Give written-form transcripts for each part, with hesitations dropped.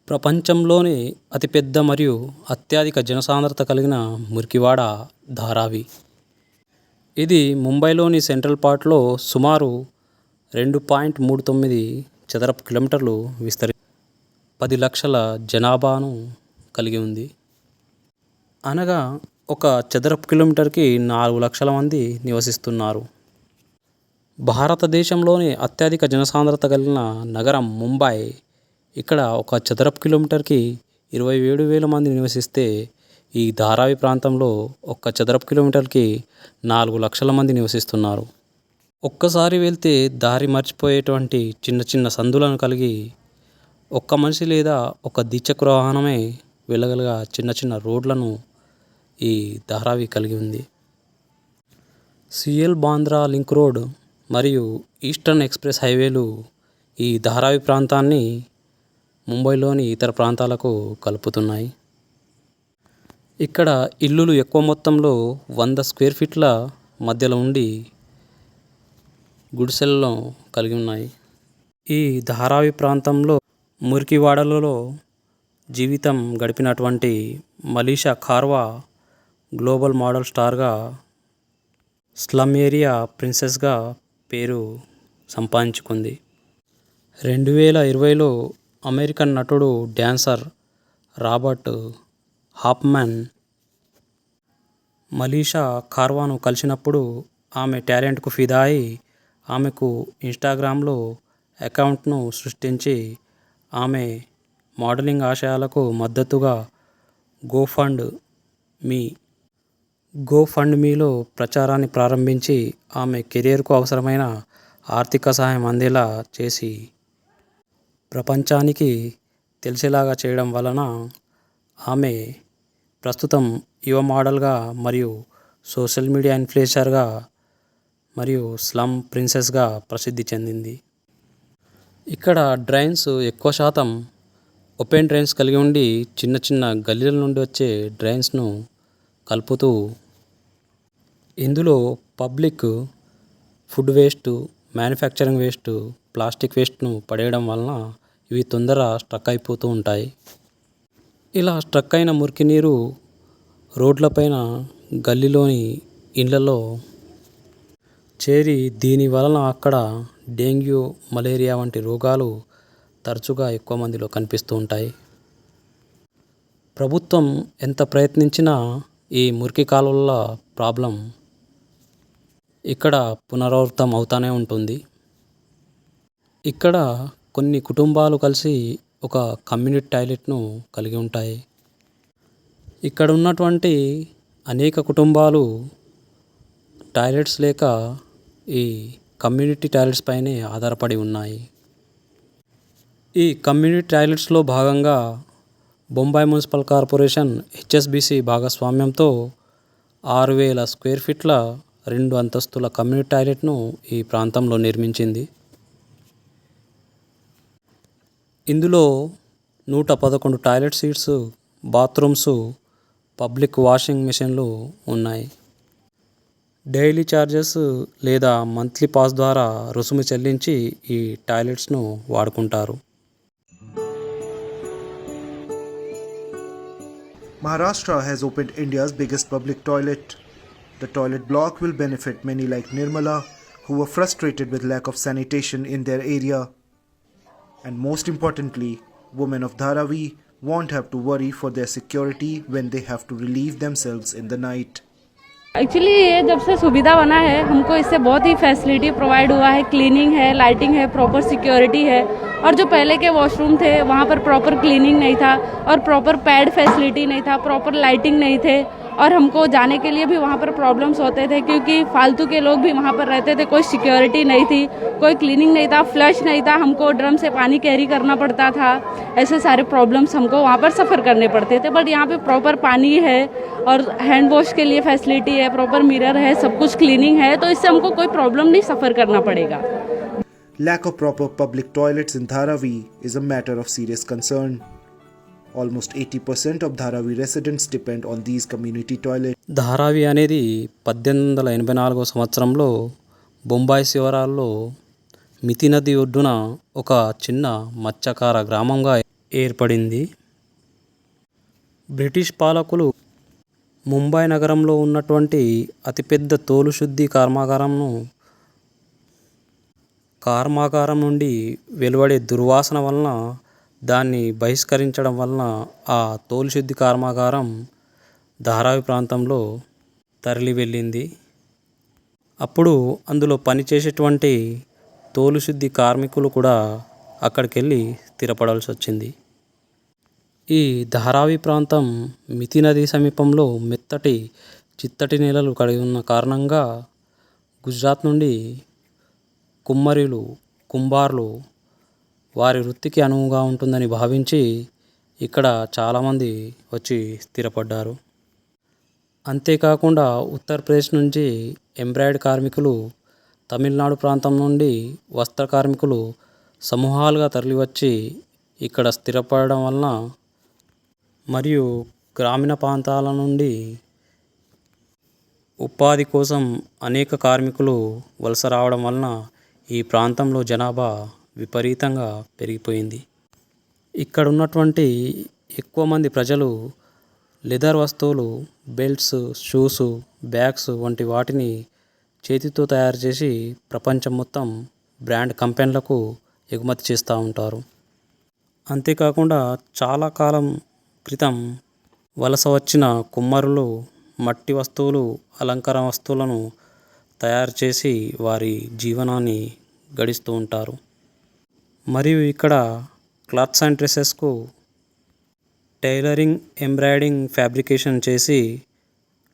ప్రపంచంలోనే అతిపెద్ద మరియు అత్యధిక జనసాంద్రత కలిగిన మురికివాడ ధారావి. ఇది ముంబైలోని సెంట్రల్ పార్ట్లో సుమారు 2.39 చదరపు కిలోమీటర్లు 10 లక్షల జనాభాను కలిగి ఉంది. అనగా ఒక చదరపు కిలోమీటర్కి 4 లక్షల మంది నివసిస్తున్నారు. భారతదేశంలోని అత్యధిక జనసాంద్రత కలిగిన నగరం ముంబై. ఇక్కడ ఒక చదరపు కిలోమీటర్కి 27,000 మంది నివసిస్తే, ఈ ధారావి ప్రాంతంలో ఒక్క చదరపు కిలోమీటర్కి 4 లక్షల మంది నివసిస్తున్నారు. ఒక్కసారి వెళ్తే దారి మర్చిపోయేటువంటి చిన్న చిన్న సందులను కలిగి, ఒక్క మనిషి లేదా ఒక ద్విచక్ర వాహనమే వెళ్ళగల చిన్న చిన్న రోడ్లను ఈ ధారావి కలిగి ఉంది. సిఎల్ బాంద్రా లింక్ రోడ్ మరియు ఈస్టర్న్ ఎక్స్ప్రెస్ హైవేలు ఈ ధారావి ప్రాంతాన్ని ముంబైలోని ఇతర ప్రాంతాలకు కలుపుతున్నాయి. ఇక్కడ ఇల్లులు ఎక్కువ మొత్తంలో 100 స్క్వేర్ ఫీట్ల మధ్యలో ఉండి గుడిసెలను కలిగి ఉన్నాయి. ఈ ధారావి ప్రాంతంలో మురికివాడలలో జీవితం గడిపినటువంటి మనీషా కార్వా గ్లోబల్ మోడల్ స్టార్గా, స్లమ్ ఏరియా ప్రిన్సెస్గా పేరు సంపాదించుకుంది. 2020లో అమెరికన్ నటుడు, డ్యాన్సర్ రాబర్ట్ హాఫ్మన్ మనీషా కార్వాను కలిసినప్పుడు ఆమె టాలెంట్కు ఫిదా అయి ఆమెకు ఇన్స్టాగ్రామ్లో అకౌంట్ను సృష్టించి ఆమె మోడలింగ్ ఆశయాలకు మద్దతుగా గోఫండ్మీలో ప్రచారాన్ని ప్రారంభించి ఆమె కెరీర్కు అవసరమైన ఆర్థిక సహాయం అందేలా చేసి ప్రపంచానికి తెలిసేలాగా చేయడం వలన ఆమె ప్రస్తుతం యువ మోడల్గా మరియు సోషల్ మీడియా ఇన్ఫ్లుయెన్సర్గా మరియు స్లమ్ ప్రిన్సెస్గా ప్రసిద్ధి చెందింది. ఇక్కడ డ్రైన్స్ ఎక్కువ శాతం ఓపెన్ డ్రైన్స్ కలిగి ఉండి చిన్న చిన్న గల్లీల నుండి వచ్చే డ్రైన్స్ను కలుపుతూ, ఇందులో public food waste, manufacturing waste, plastic వేస్ట్ను పడేయడం వలన ఇవి తొందర స్ట్రక్ అయిపోతూ ఉంటాయి. ఇలా స్ట్రక్ అయిన మురికి నీరు రోడ్లపైన, గల్లీలోని ఇళ్లలో చేరి దీని వలన అక్కడ డెంగ్యూ, మలేరియా వంటి రోగాలు తరచుగా ఎక్కువ మందిలో కనిపిస్తూ ఉంటాయి. ప్రభుత్వం ఎంత ప్రయత్నించినా ఈ మురికి కాలువల ప్రాబ్లం ఇక్కడ పునరావృతం అవుతూనే ఉంటుంది. ఇక్కడ కొన్ని కుటుంబాలు కలిసి ఒక కమ్యూనిటీ టాయిలెట్ను కలిగి ఉంటాయి. ఇక్కడ ఉన్నటువంటి అనేక కుటుంబాలు టాయిలెట్స్ లేక ఈ కమ్యూనిటీ టాయిలెట్స్ పైనే ఆధారపడి ఉన్నాయి. ఈ కమ్యూనిటీ టాయిలెట్స్లో భాగంగా బొంబాయి మున్సిపల్ కార్పొరేషన్ HSBC భాగస్వామ్యంతో 6,000 స్క్వేర్ ఫీట్ల 2 అంతస్తుల కమ్యూనిటీ టాయిలెట్ను ఈ ప్రాంతంలో నిర్మించింది. ఇందులో 111 toilet seats, bathrooms, public washing మెషిన్లు ఉన్నాయి. డైలీ ఛార్జెస్ లేదా మంత్లీ పాస్ ద్వారా రుసుము చెల్లించి ఈ టాయిలెట్స్ను వాడుకుంటారు. Maharashtra has opened India's biggest public toilet. The toilet block will benefit many like Nirmala, who were frustrated with lack of sanitation in their area. And most importantly, women of Dharavi won't have to worry for their security when they have to relieve themselves in the night. Actually ये जब से सुविधा बना है, हमको इससे बहुत ही facility provide हुआ है. क्लीनिंग है, लाइटिंग है, प्रॉपर सिक्योरिटी है. और जो पहले के वॉशरूम थे वहाँ पर प्रॉपर क्लीनिंग नहीं था और प्रॉपर पैड फैसिलिटी नहीं था, प्रॉपर लाइटिंग नहीं थे. और हमको जाने के लिए भी वहाँ पर प्रॉब्लम्स होते थे क्योंकि फालतू के लोग भी वहाँ पर रहते थे. कोई सिक्योरिटी नहीं थी, कोई क्लीनिंग नहीं था, फ्लश नहीं था, हमको ड्रम से पानी कैरी करना पड़ता था. ऐसे सारे प्रॉब्लम्स हमको वहाँ पर सफ़र करने पड़ते थे. बट यहाँ पे प्रॉपर पानी है और हैंड वॉश के लिए फैसिलिटी है, प्रॉपर मिरर है, सब कुछ क्लीनिंग है, तो इससे हमको कोई प्रॉब्लम नहीं सफ़र करना पड़ेगा. Lack of proper public toilets in Dharavi is a matter of serious concern. Almost 80% of Dharavi residents depend on these community toilets. Dharavi అనేది 1884 సంవత్సరంలో బొంబాయి శివారాల్లో మితి నది ఒడ్డున ఒక చిన్న మత్స్యకార గ్రామంగా ఏర్పడింది. బ్రిటిష్ పాలకులు ముంబై నగరంలో ఉన్నటువంటి అతిపెద్ద తోలు శుద్ధి కర్మాగారం నుండి వెలువడే దుర్వాసన వలన దాన్ని బహిష్కరించడం వలన ఆ తోలు శుద్ధి కర్మాగారం ధారావి ప్రాంతంలో తరలి వెళ్ళింది. అప్పుడు అందులో పనిచేసేటువంటి తోలు శుద్ధి కార్మికులు కూడా అక్కడికి వెళ్ళి స్థిరపడాల్సి వచ్చింది. ఈ ధారావి ప్రాంతం మిథి నది సమీపంలో మెత్తటి చిత్తటి నేలలు కలిగి ఉన్న కారణంగా గుజరాత్ నుండి కుంభార్లు వారి వృత్తికి అనువుగా ఉంటుందని భావించి ఇక్కడ చాలామంది వచ్చి స్థిరపడ్డారు. అంతేకాకుండా ఉత్తరప్రదేశ్ నుంచి ఎంబ్రాయిడరీ కార్మికులు, తమిళనాడు ప్రాంతం నుండి వస్త్ర కార్మికులు సమూహాలుగా తరలివచ్చి ఇక్కడ స్థిరపడడం వలన మరియు గ్రామీణ ప్రాంతాల నుండి ఉపాధి కోసం అనేక కార్మికులు వలస రావడం వలన ఈ ప్రాంతంలో జనాభా విపరీతంగా పెరిగిపోయింది. ఇక్కడ ఉన్నటువంటి ఎక్కువ మంది ప్రజలు లెదర్ వస్తువులు, బెల్ట్స్, షూస్, బ్యాగ్స్ వంటి వాటిని చేతితో తయారు చేసి ప్రపంచం మొత్తం బ్రాండ్ కంపెనీలకు ఎగుమతి చేస్తూ ఉంటారు. అంతేకాకుండా చాలా కాలం క్రితం వలస వచ్చిన కుమ్మరులు మట్టి వస్తువులు, అలంకార వస్తువులను తయారు చేసి వారి జీవనాన్ని గడిస్తూ ఉంటారు. మరియు ఇక్కడ క్లాత్స్ అండ్ డ్రెస్సెస్కు టైలరింగ్, ఎంబ్రాయిడింగ్, ఫ్యాబ్రికేషన్ చేసి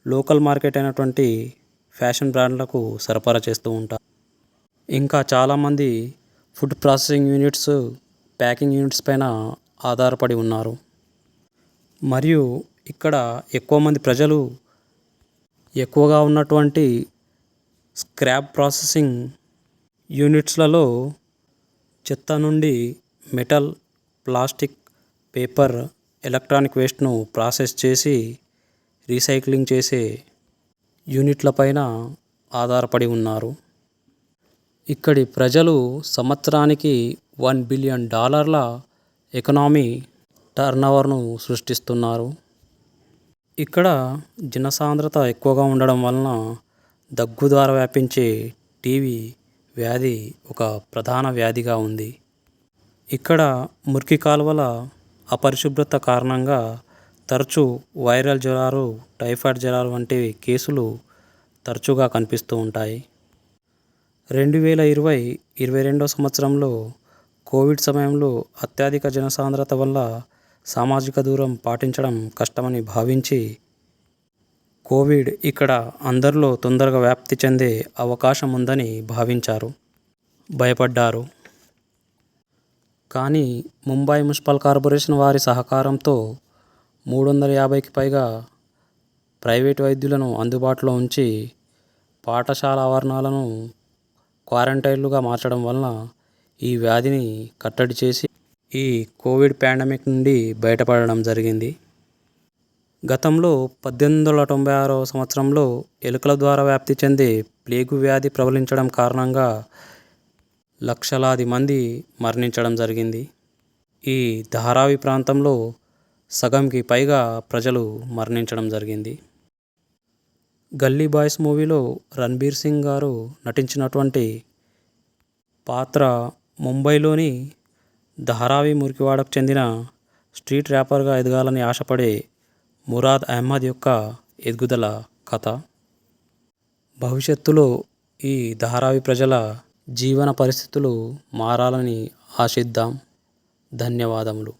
లోకల్ మార్కెట్ అయినటువంటి ఫ్యాషన్ బ్రాండ్లకు సరఫరా చేస్తూ ఉంటారు. ఇంకా చాలామంది food processing units, packing units పైన ఆధారపడి ఉన్నారు. మరియు ఇక్కడ ఎక్కువ మంది ప్రజలు ఎక్కువగా ఉన్నటువంటి స్క్రాప్ ప్రాసెసింగ్ యూనిట్స్లలో చెత్త నుండి మెటల్, ప్లాస్టిక్, పేపర్, ఎలక్ట్రానిక్ వేస్ట్ను ప్రాసెస్ చేసి రీసైక్లింగ్ చేసే యూనిట్లపైన ఆధారపడి ఉన్నారు. ఇక్కడి ప్రజలు సంవత్సరానికి $1 బిలియన్ ఎకనామీ టర్నోవర్ను సృష్టిస్తున్నారు. ఇక్కడ జనసాంద్రత ఎక్కువగా ఉండడం వలన దగ్గు ద్వారా వ్యాపించే టీబీ వ్యాధి ఒక ప్రధాన వ్యాధిగా ఉంది. ఇక్కడ మురికి కాలువల అపరిశుభ్రత కారణంగా తరచూ వైరల్ జ్వరాలు, టైఫాయిడ్ జ్వరాలు వంటి కేసులు తరచుగా కనిపిస్తూ ఉంటాయి. 2020-22 సంవత్సరంలో కోవిడ్ సమయంలో అత్యధిక జనసాంద్రత వల్ల సామాజిక దూరం పాటించడం కష్టమని భావించి కోవిడ్ ఇక్కడ అందరిలో తొందరగా వ్యాప్తి చెందే అవకాశం ఉందని భావించారు, భయపడ్డారు. కానీ ముంబై మున్సిపల్ కార్పొరేషన్ వారి సహకారంతో 350కి పైగా ప్రైవేట్ వైద్యులను అందుబాటులో ఉంచి పాఠశాల ఆవరణాలను క్వారంటైన్లుగా మార్చడం వలన ఈ వ్యాధిని కట్టడి చేసి ఈ కోవిడ్ పాండమిక్ నుండి బయటపడడం జరిగింది. గతంలో 1896 సంవత్సరంలో ఎలుకల ద్వారా వ్యాప్తి చెందే ప్లేగు వ్యాధి ప్రబలించడం కారణంగా లక్షలాది మంది మరణించడం జరిగింది. ఈ ధారావి ప్రాంతంలో సగంకి పైగా ప్రజలు మరణించడం జరిగింది. గల్లీ బాయ్స్ మూవీలో రణబీర్ సింగ్ గారు నటించినటువంటి పాత్ర ముంబైలోని ధారావి మురికివాడకు చెందిన స్ట్రీట్ ర్యాపర్గా ఎదగాలని ఆశపడే మురాద్ అహ్మద్ యొక్క ఎదుగుదల కథ. భవిష్యత్తులో ఈ ధారావి ప్రజల జీవన పరిస్థితులు మారాలని ఆశిద్దాం. ధన్యవాదములు.